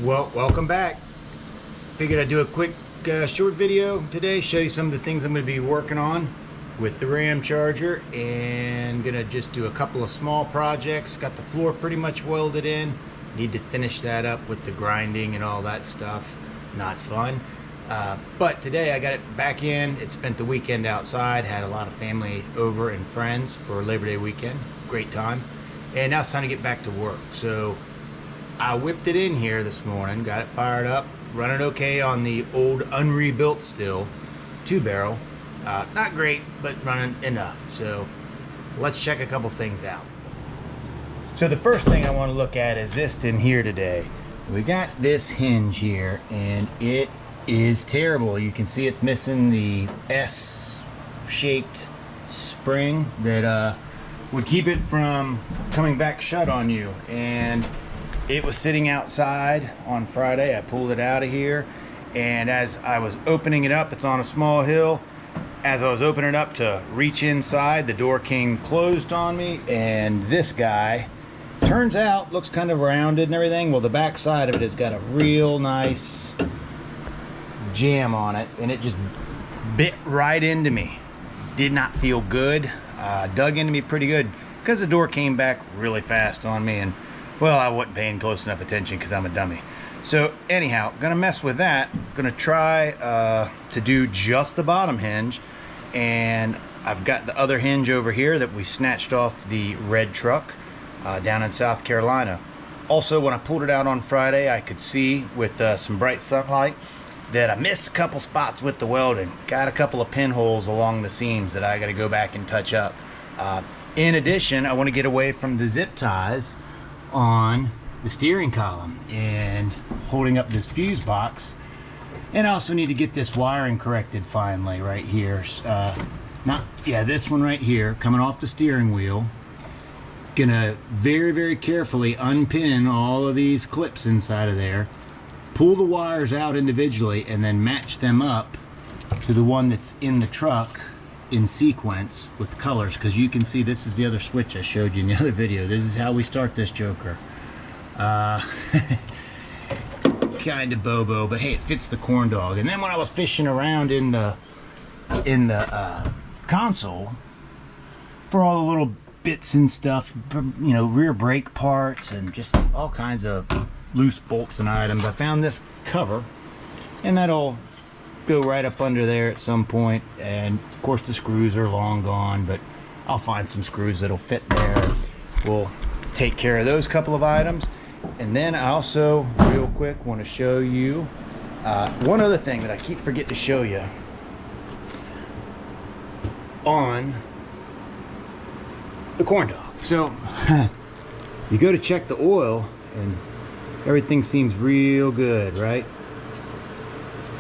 Well, welcome back. Figured I'd do a quick short video today, show you some of the things I'm going to be working on with the RAM charger, and gonna just do a couple of small projects. Got the floor pretty much welded in. Need to finish that up with the grinding and all that stuff. Not fun. But today I got it back in. It spent the weekend outside, had a lot of family over and friends for Labor Day weekend. Great time. And now it's time to get back to work. So I whipped it in here this morning, got it fired up, running okay on the old unrebuilt still 2-barrel. Not great, but running enough. So let's check a couple things out. So the first thing I want to look at is this in here today. We got this hinge here, and it is terrible. You can see it's missing the S-shaped spring that would keep it from coming back shut on you. And it was sitting outside on Friday. I pulled it out of here, and as I was opening it up, it's on a small hill. As I was opening it up to reach inside, the door came closed on me, and this guy, turns out, looks kind of rounded and everything. Well, the back side of it has got a real nice jam on it, and it just bit right into me. Did not feel good. Dug into me pretty good because the door came back really fast on me, and well, I wasn't paying close enough attention because I'm a dummy. So anyhow, gonna mess with that. Gonna try to do just the bottom hinge, and I've got the other hinge over here that we snatched off the red truck down in South Carolina. Also, when I pulled it out on Friday, I could see with some bright sunlight that I missed a couple spots with the welding. Got a couple of pinholes along the seams that I got to go back and touch up. In addition, I want to get away from the zip ties on the steering column and holding up this fuse box, and I also need to get this wiring corrected finally right here. This one right here coming off the steering wheel. Gonna very carefully unpin all of these clips inside of there, pull the wires out individually, and then match them up to the one that's in the truck in sequence with colors, because you can see this is the other switch I showed you in the other video. This is how we start this joker. Kind of bobo, but hey, it fits the corn dog. And then when I was fishing around in the console for all the little bits and stuff, you know, rear brake parts and just all kinds of loose bolts and items, I found this cover, and that'll go right up under there at some point. And of course the screws are long gone, but I'll find some screws that'll fit there. We'll take care of those couple of items. And then I also, real quick, want to show you one other thing that I keep forgetting to show you on the corn dog. So you go to check the oil and everything seems real good, right?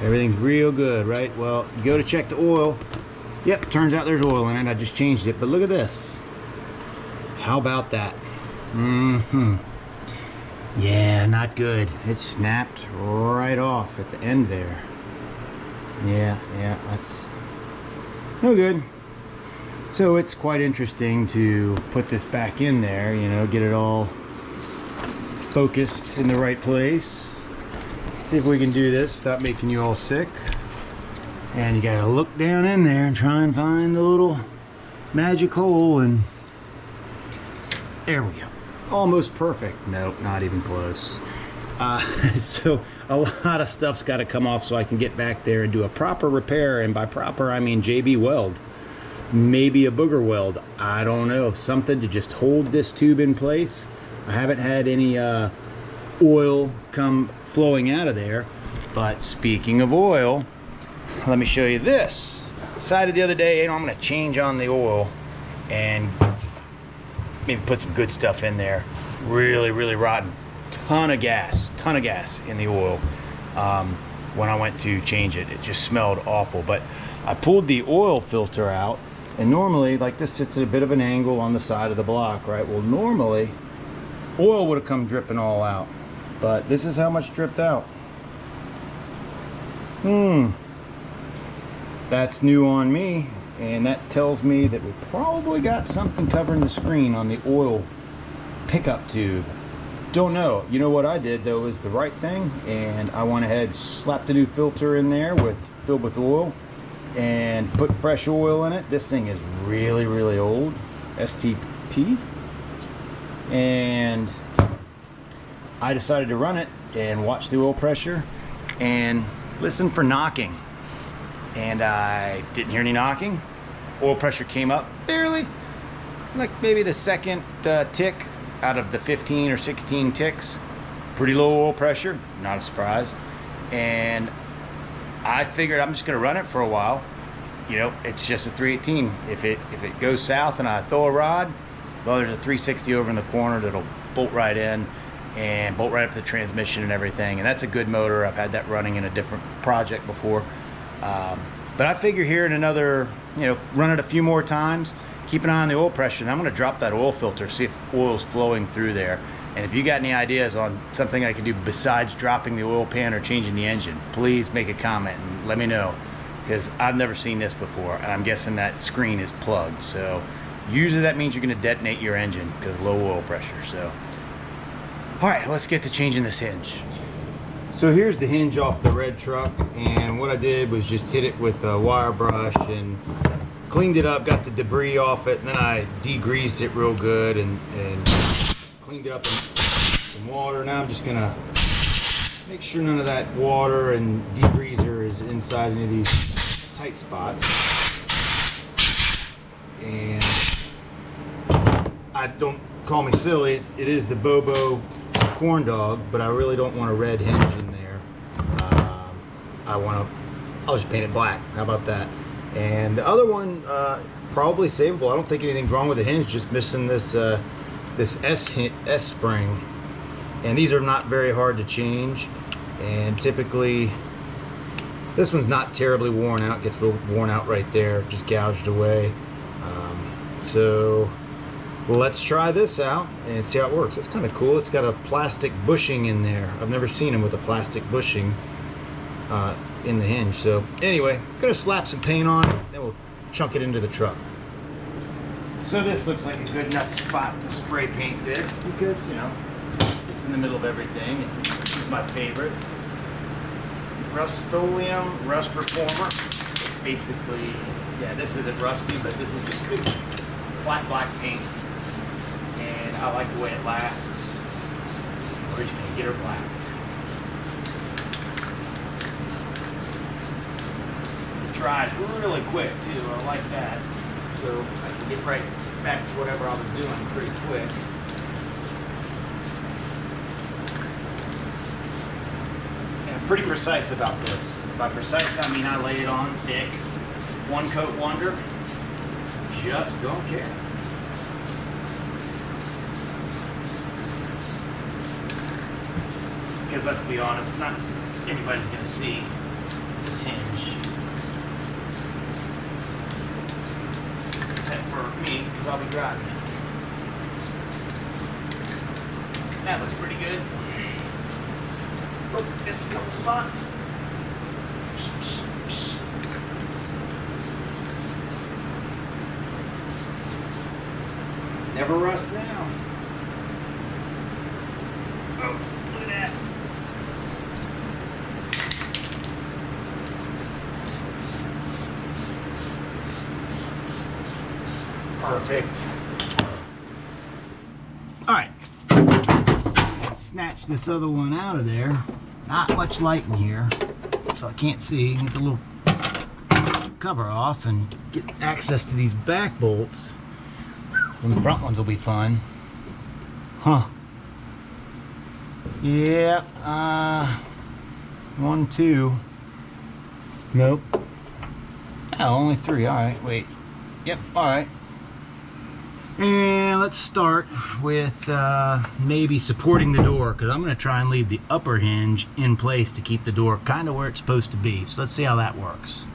Everything's real good, right? Well, you go to check the oil. Yep, turns out there's oil in it. I just changed it, but look at this. How about that? Yeah, not good. It snapped right off at the end there. Yeah, that's no good. So it's quite interesting to put this back in there, you know, get it all focused in the right place. See if we can do this without making you all sick. And you gotta look down in there and try and find the little magic hole, and there we go. Almost perfect. Nope, not even close. So a lot of stuff's got to come off so I can get back there and do a proper repair, and by proper I mean JB weld, maybe a booger weld, I don't know, something to just hold this tube in place. I haven't had any oil come flowing out of there, but speaking of oil, let me show you this. Decided the other day, you know, I'm going to change on the oil and maybe put some good stuff in there. Really rotten. Ton of gas in the oil. When I went to change it, it just smelled awful. But I pulled the oil filter out, and normally, like, this sits at a bit of an angle on the side of the block, right? Well, normally oil would have come dripping all out, but this is how much dripped out. That's new on me. And that tells me that we probably got something covering the screen on the oil pickup tube. Don't know. You know what I did though is the right thing, and I went ahead, slapped a new filter in there filled with oil, and put fresh oil in it. This thing is really old, STP, and I decided to run it and watch the oil pressure and listen for knocking, and I didn't hear any knocking. Oil pressure came up barely, like maybe the second tick out of the 15 or 16 ticks. Pretty low oil pressure, not a surprise. And I figured I'm just gonna run it for a while. You know, it's just a 318. If it goes south and I throw a rod, well, there's a 360 over in the corner that'll bolt right in and bolt right up the transmission and everything. And that's a good motor. I've had that running in a different project before. But I figure here in another, run it a few more times, keep an eye on the oil pressure, and I'm going to drop that oil filter, see if oil's flowing through there. And if you got any ideas on something I can do besides dropping the oil pan or changing the engine, please make a comment and let me know, because I've never seen this before, and I'm guessing that screen is plugged. So usually that means you're going to detonate your engine because of low oil pressure. So all right, let's get to changing this hinge. So here's the hinge off the red truck, and what I did was just hit it with a wire brush and cleaned it up, got the debris off it, and then I degreased it real good and cleaned it up in some water. Now I'm just gonna make sure none of that water and degreaser is inside any of these tight spots. And don't call me silly, it is the Bobo corn dog, but I really don't want a red hinge in there. I'll just paint it black. How about that? And the other one, probably savable. I don't think anything's wrong with the hinge, just missing this this S spring. And these are not very hard to change. And typically, this one's not terribly worn out. It gets real worn out right there, just gouged away. So let's try this out and see how it works. It's kind of cool. It's got a plastic bushing in there. I've never seen them with a plastic bushing in the hinge. So anyway, gonna slap some paint on it, then we'll chunk it into the truck. So this looks like a good enough spot to spray paint this because, it's in the middle of everything. This is my favorite. Rust-Oleum Rust Reformer. It's basically, this isn't rusty, but this is just good flat black paint. And I like the way it lasts. We're just gonna get her black. It dries really quick too. I like that. So I can get right back to whatever I was doing pretty quick. And I'm pretty precise about this. By precise, I mean I lay it on thick, one coat wonder. Just don't care. Because let's be honest, not everybody's going to see this hinge. Except for me, because I'll be driving it. That looks pretty good. Oh, just a couple spots. Never rust now. Oh, look at that. Perfect. All right. Snatch this other one out of there. Not much light in here, so I can't see. Get the little cover off and get access to these back bolts. And the front ones will be fun. Huh. Yeah, 1, 2. Nope. Oh, only 3. Alright, wait. Yep, alright. And let's start with maybe supporting the door, because I'm going to try and leave the upper hinge in place to keep the door kind of where it's supposed to be. So let's see how that works.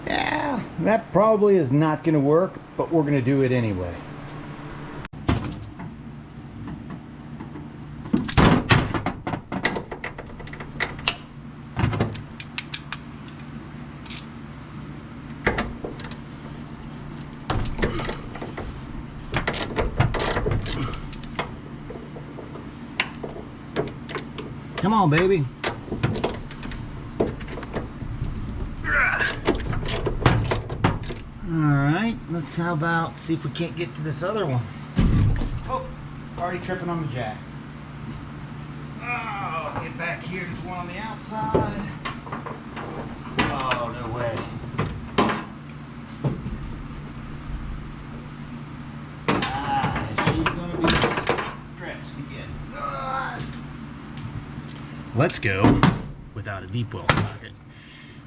Yeah, that probably is not going to work, but we're going to do it anyway. Come on, baby. Alright, let's how about see if we can't get to this other one. Oh, already tripping on the jack. Oh, get back here. There's one on the outside. Oh, no way. She's gonna be stretched again. Let's go without a deep well pocket.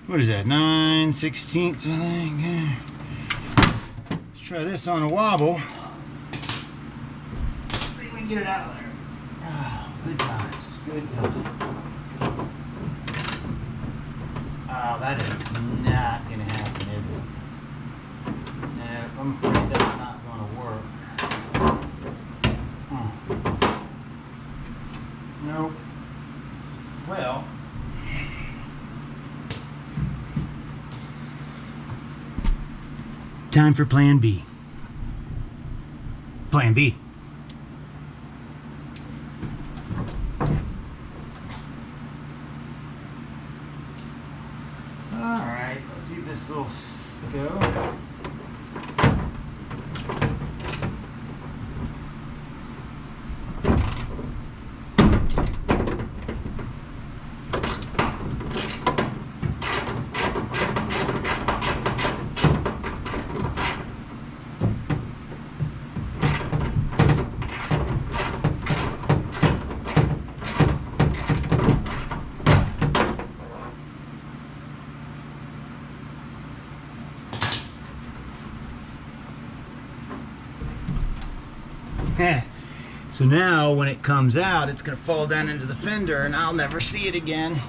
What is that, 9/16, I think? Let's try this on a wobble. See if we can get it out of there. Oh, good times, good times. Oh, that is not going to happen, is it? No, I'm afraid that's not going to work. Nope. Well, time for plan B. Plan B. Alright, let's see if this will go. So now when it comes out, it's going to fall down into the fender and I'll never see it again.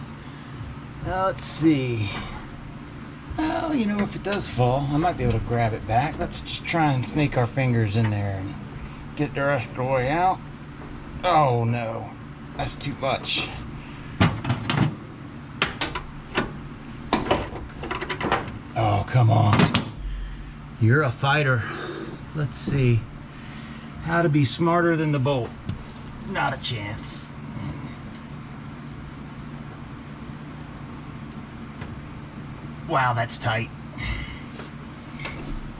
Let's see. Well, you know, if it does fall, I might be able to grab it back. Let's just try and snake our fingers in there and get the rest of the way out. Oh no, that's too much. Oh, come on. You're a fighter. Let's see. How to be smarter than the bolt. Not a chance. Wow, that's tight.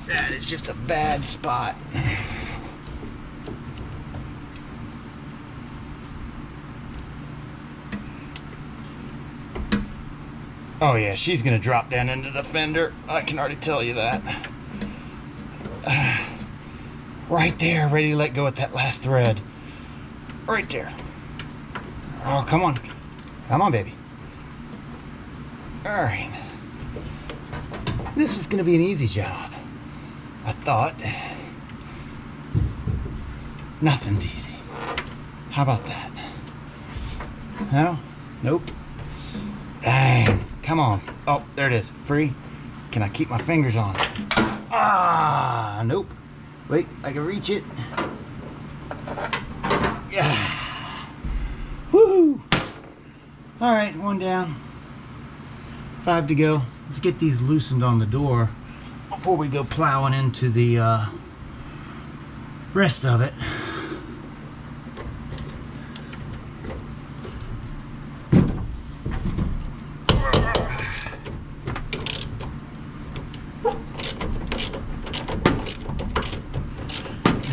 That is just a bad spot. Oh yeah, she's gonna drop down into the fender. I can already tell you that. Right there, ready to let go at that last thread. Right there. Oh, come on. Come on, baby. All right. This was going to be an easy job. I thought. Nothing's easy. How about that? No? Nope. Dang. Come on. Oh, there it is. Free. Can I keep my fingers on it? Ah, nope. Wait, I can reach it. Yeah. Woohoo! All right, one down. 5 to go. Let's get these loosened on the door before we go plowing into the rest of it.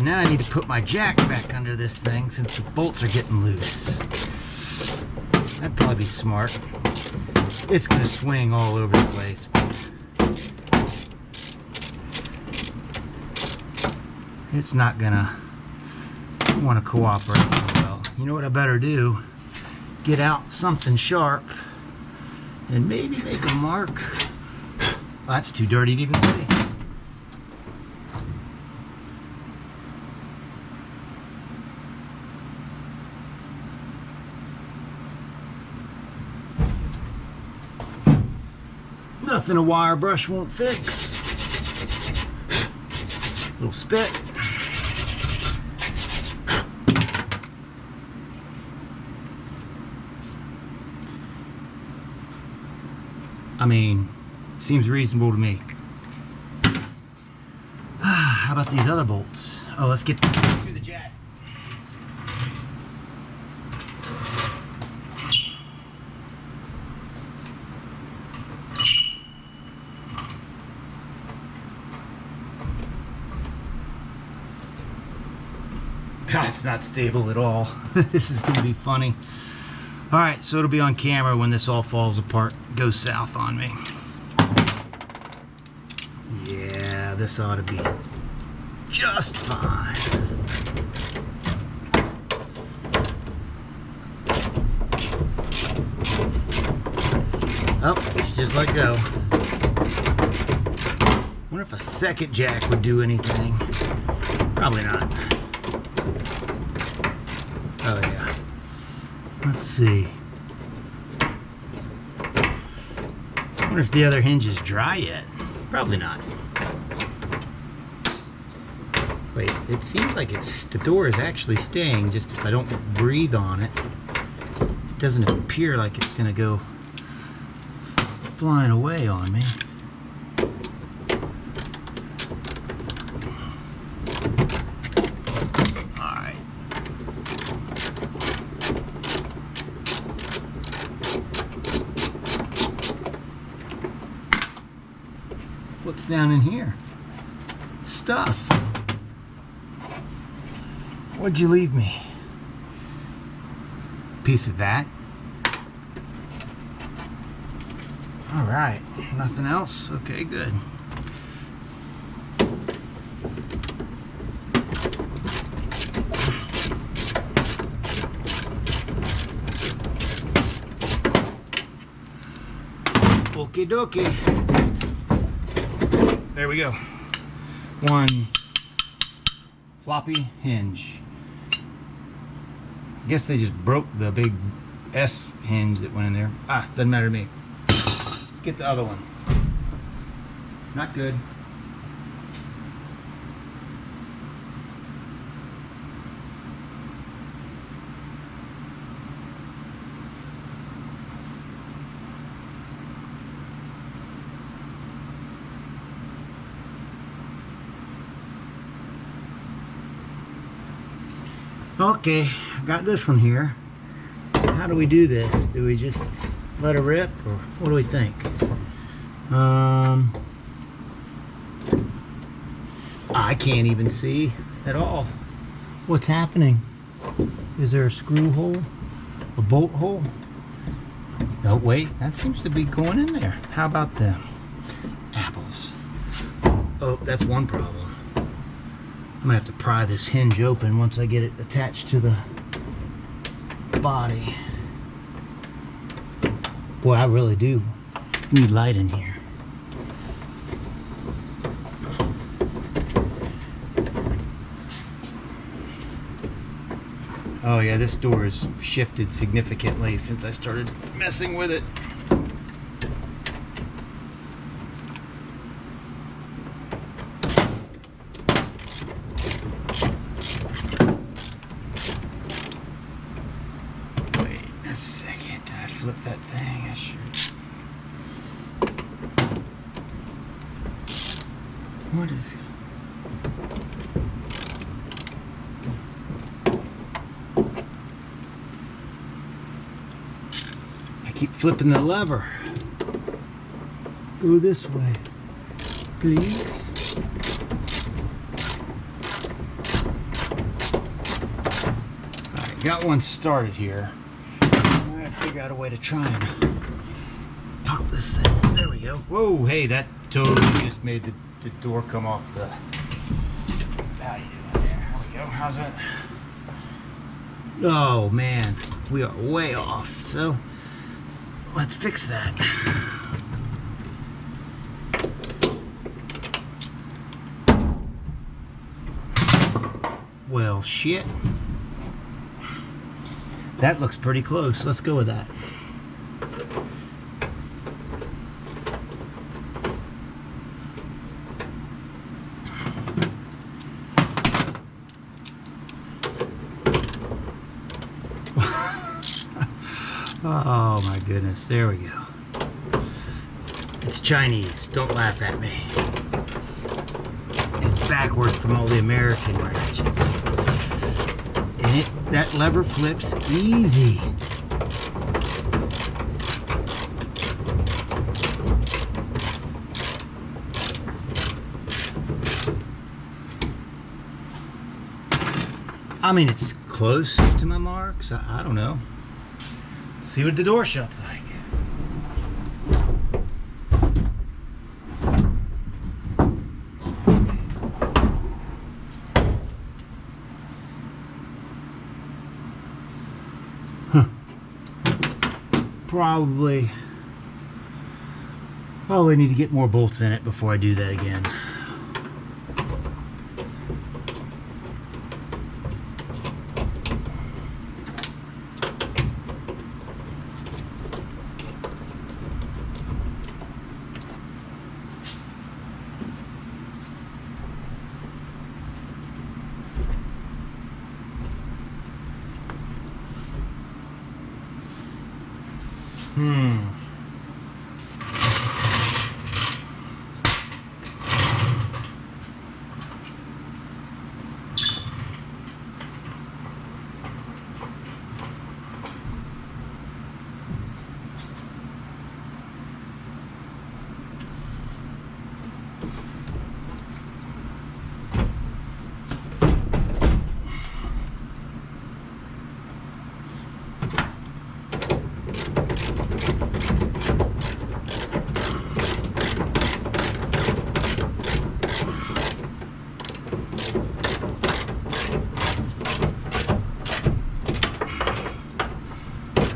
Now I need to put my jack back under this thing since the bolts are getting loose. That'd probably be smart. It's gonna swing all over the place. It's not gonna want to cooperate well. You know what I better do? Get out something sharp and maybe make a mark. Well, that's too dirty to even see. Nothing a wire brush won't fix. Little spit. I mean, seems reasonable to me. How about these other bolts? Oh, let's get to the jack. God, it's not stable at all. This is gonna be funny. All right, so it'll be on camera when this all falls apart, goes south on me. Yeah, this ought to be just fine. Oh, she just let go. Wonder if a second jack would do anything. Probably not. Oh yeah. Let's see. Wonder if the other hinge is dry yet. Probably not. Wait, it seems like the door is actually staying, just if I don't breathe on it. It doesn't appear like it's gonna go flying away on me. Alright. What's down in here? Stuff. What'd you leave me? Piece of that? All right, nothing else? Okay, good. Okie dokie. There we go. One floppy hinge. I guess they just broke the big S hinge that went in there. Ah, doesn't matter to me. Let's get the other one. Not good. Okay, I got this one here. How do we do this? Do we just let it rip, or what do we think? I can't even see at all what's happening. Is there a screw hole? A bolt hole? Oh wait, that seems to be going in there. How about them apples? Oh, that's one problem. I'm gonna have to pry this hinge open once I get it attached to the body. Boy, I really do need light in here. Oh yeah, this door has shifted significantly since I started messing with it. Flip that thing, I should. What is it? I keep flipping the lever. Go this way, please. Alright, got one started here. Figure out a way to try and pop this thing. There we go. Whoa, hey, that totally just made the door come off the... How do you do it there? There we go. How's that? Oh, man. We are way off. So, let's fix that. Well, shit. That looks pretty close. Let's go with that. Oh my goodness. There we go. It's Chinese. Don't laugh at me. It's backwards from all the American ratchets. And that lever flips easy. I mean, it's close to my marks. I don't know. Let's see what the door shuts like. Probably need to get more bolts in it before I do that again.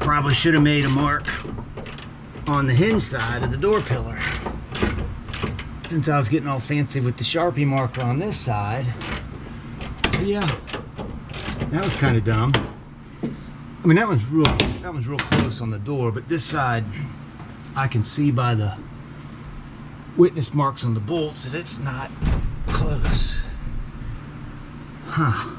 Probably should have made a mark on the hinge side of the door pillar, since I was getting all fancy with the Sharpie marker on this side. But yeah, that was kind of dumb. I mean, that one's real close on the door, but this side I can see by the witness marks on the bolts that it's not close. Huh.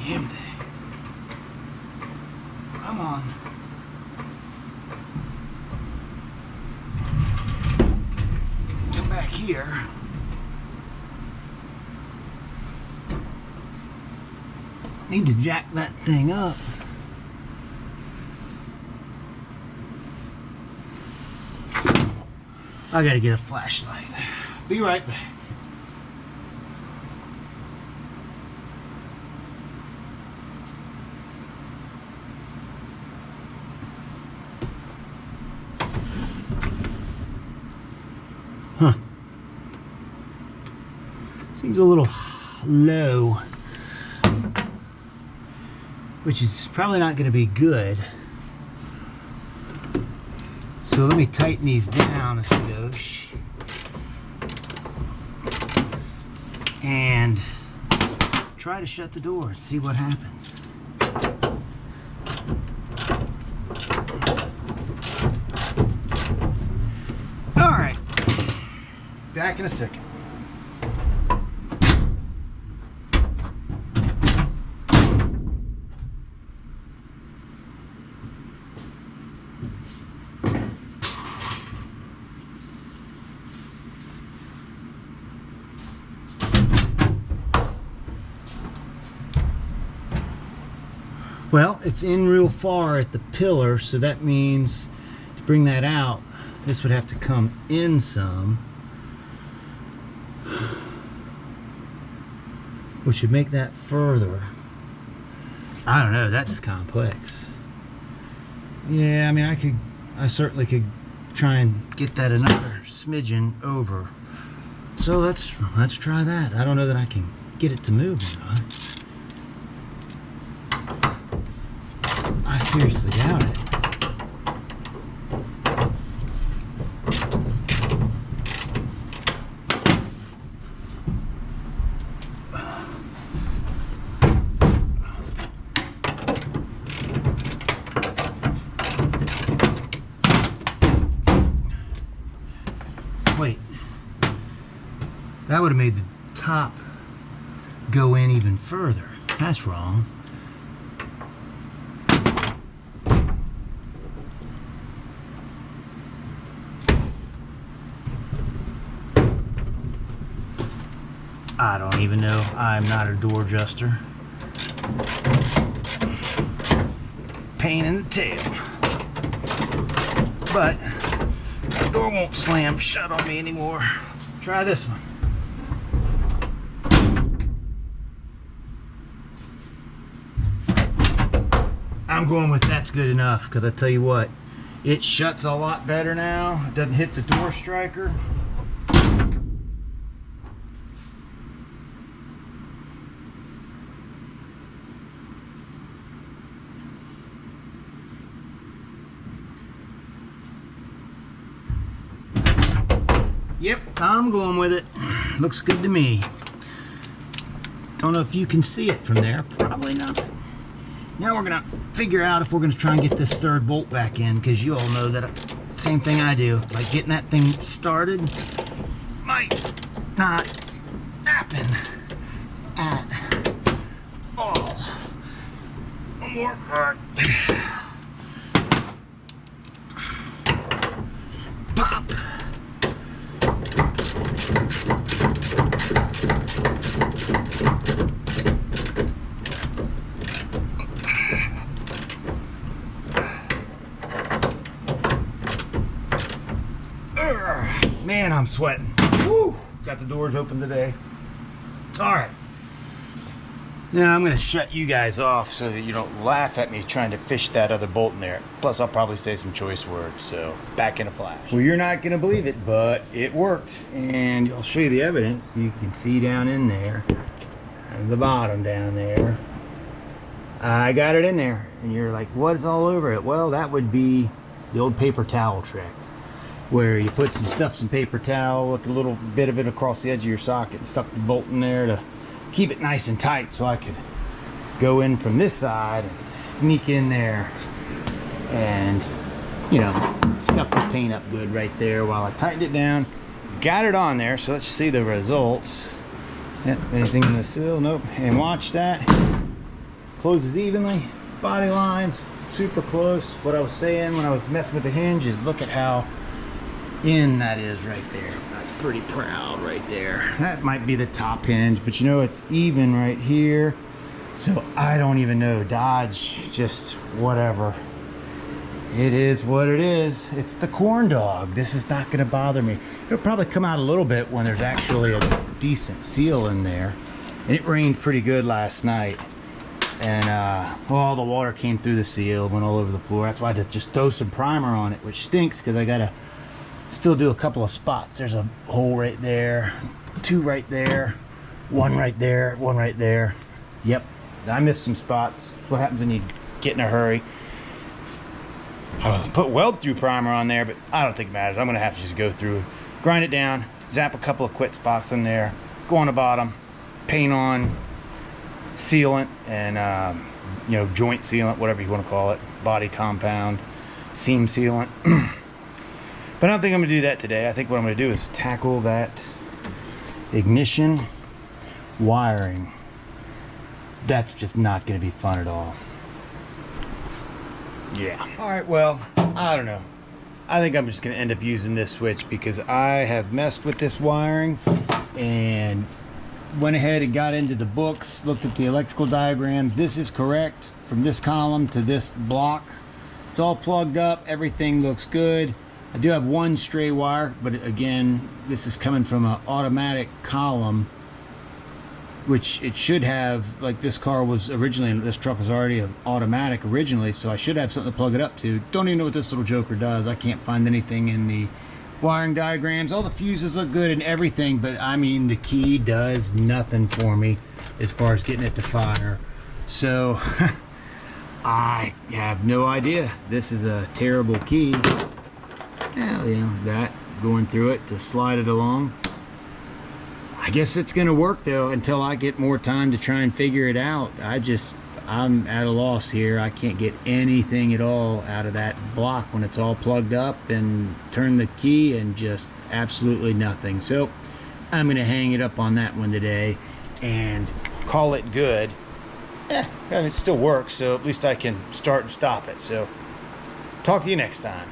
Damn thing. Come on. Come back here. Need to jack that thing up. I gotta get a flashlight. Be right back. Huh. Seems a little low, which is probably not going to be good. So let me tighten these down a skosh and try to shut the door and see what happens. All right, back in a second. Well, it's in real far at the pillar, so that means to bring that out, this would have to come in some, which would make that further. I don't know, that's complex. Yeah, I mean, I certainly could try and get that another smidgen over. So let's try that. I don't know that I can get it to move or not. I seriously doubt it. That would have made the top go in even further. That's wrong. I don't even know. I'm not a door adjuster. Pain in the tail. But the door won't slam shut on me anymore. Try this one. I'm going with that's good enough, because I tell you what, it shuts a lot better now. It doesn't hit the door striker. Yep, I'm going with it. Looks good to me. Don't know if you can see it from there. Probably not. Now we're gonna figure out if we're gonna try and get this third bolt back in, because you all know that same thing I do. Like getting that thing started might not happen at all. One more part. Pop. Man, I'm sweating. Woo! Got the doors open today. All right. Now I'm going to shut you guys off so that you don't laugh at me trying to fish that other bolt in there. Plus, I'll probably say some choice words. So, back in a flash. Well, you're not going to believe it, but it worked. And I'll show you the evidence. You can see down in there, at the bottom down there, I got it in there. And you're like, what is all over it? Well, that would be the old paper towel trick, where you put some paper towel, look a little bit of it across the edge of your socket, and stuck the bolt in there to keep it nice and tight, so I could go in from this side and sneak in there and, you know, scuff the paint up good right there while I tightened it down. Got it on there, so let's see the results. Yep, anything in the sill? Nope. And watch that. Closes evenly. Body lines super close. What I was saying when I was messing with the hinge is look at how in that is right there. That's pretty proud right there. That might be the top hinge, but you know, it's even right here. So I don't even know. Dodge, just whatever. It is what it is. It's the corn dog. This is not gonna bother me. It'll probably come out a little bit when there's actually a decent seal in there. And it rained pretty good last night. And all the water came through the seal, went all over the floor. That's why I had to just throw some primer on it, which stinks because I gotta still do a couple of spots. There's a hole right there, two right there, one right there, one right there. Yep, I missed some spots. That's what happens when you get in a hurry. I'll put weld through primer on there, but I don't think it matters. I'm gonna have to just go through, grind it down, zap a couple of quit spots in there, go on the bottom, paint on sealant and you know, joint sealant, whatever you want to call it, body compound, seam sealant. But I don't think I'm gonna do that today. I think what I'm gonna do is tackle that ignition wiring. That's just not gonna be fun at all. Yeah. All right, well, I don't know. I think I'm just gonna end up using this switch because I have messed with this wiring and went ahead and got into the books, looked at the electrical diagrams. This is correct from this column to this block. It's all plugged up, everything looks good. I do have one stray wire, but again, this is coming from an automatic column, which it should have. Like this car was originally, this truck was already an automatic originally, so I should have something to plug it up to. Don't even know what this little joker does. I can't find anything in the wiring diagrams. All the fuses look good and everything, but I mean, the key does nothing for me as far as getting it to fire. So I have no idea. This is a terrible key. Yeah, you know, that going through it to slide it along. I guess it's gonna work though until I get more time to try and figure it out. I'm at a loss here. I can't get anything at all out of that block when it's all plugged up, and turn the key and just absolutely nothing. So I'm gonna hang it up on that one today and call it good. I mean, it still works, so at least I can start and stop it. So talk to you next time.